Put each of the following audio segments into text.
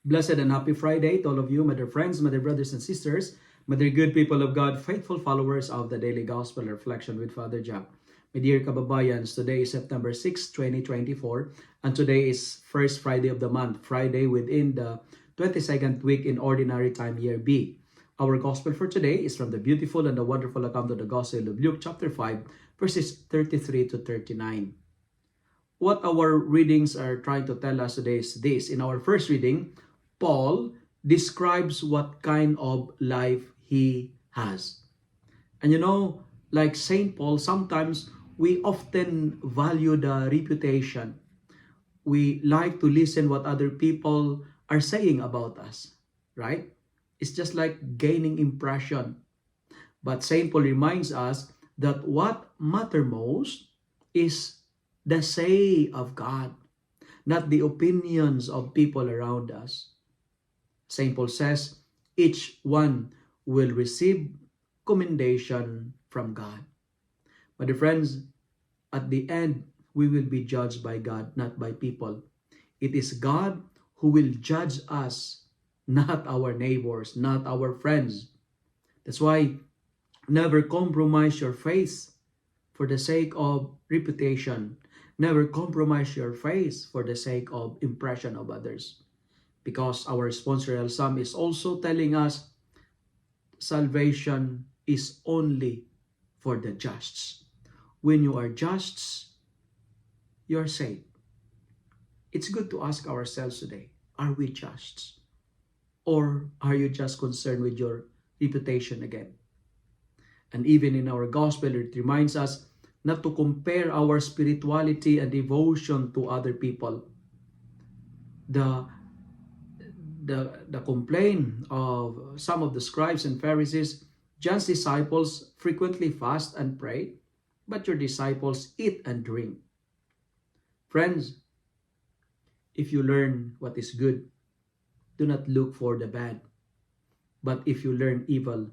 Blessed and happy Friday to all of you, my dear friends, my dear brothers and sisters, my dear good people of God, faithful followers of the Daily Gospel Reflection with Father Jack. My dear kababayans, today is September 6, 2024, and today is first Friday of the month, Friday within the 22nd week in Ordinary Time Year B. Our Gospel for today is from the beautiful and the wonderful account of the Gospel of Luke chapter 5, verses 33 to 39. What our readings are trying to tell us today is this. In our first reading, Paul describes what kind of life he has. And like St. Paul, sometimes we often value the reputation. We like to listen what other people are saying about us, right? It's just like gaining impression. But St. Paul reminds us that what matters most is the say of God, not the opinions of people around us. St. Paul says, each one will receive commendation from God. My dear friends, at the end, we will be judged by God, not by people. It is God who will judge us, not our neighbors, not our friends. That's why never compromise your faith for the sake of reputation. Never compromise your faith for the sake of impression of others. Because our responsorial psalm is also telling us salvation is only for the just. When you are just, you are saved. It's good to ask ourselves today, are we just? Or are you just concerned with your reputation again? And even in our gospel, it reminds us not to compare our spirituality and devotion to other people. The complaint of some of the scribes and Pharisees, John's disciples frequently fast and pray, but your disciples eat and drink. Friends, if you learn what is good, do not look for the bad. But if you learn evil,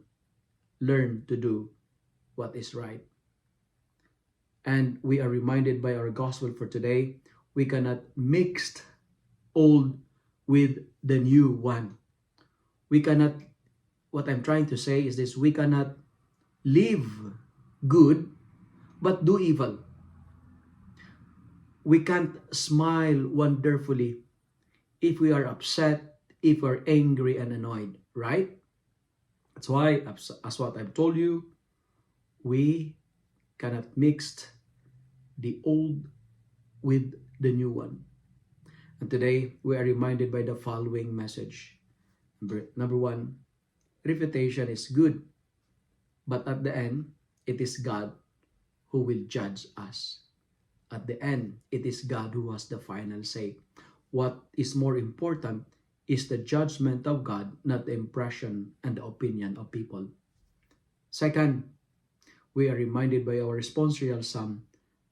learn to do what is right. And we are reminded by our gospel for today, we cannot mix old with the new one. We cannot, what I'm trying to say is this, we cannot live good but do evil. We can't smile wonderfully if we are upset, if we're angry and annoyed, right? That's why, as what I've told you, we cannot mix the old with the new one. And today, we are reminded by the following message. Number one, reputation is good, but at the end, it is God who will judge us. At the end, it is God who has the final say. What is more important is the judgment of God, not the impression and the opinion of people. Second, we are reminded by our responsorial psalm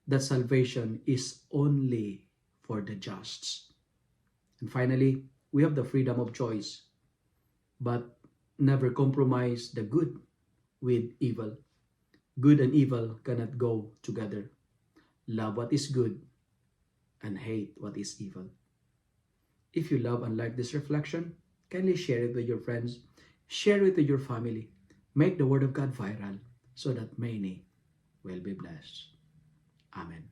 that salvation is only for the just. And finally, we have the freedom of choice, but never compromise the good with evil. Good and evil cannot go together. Love what is good and hate what is evil. If you love and like this reflection, kindly share it with your friends, share it with your family. Make the Word of God viral so that many will be blessed. Amen.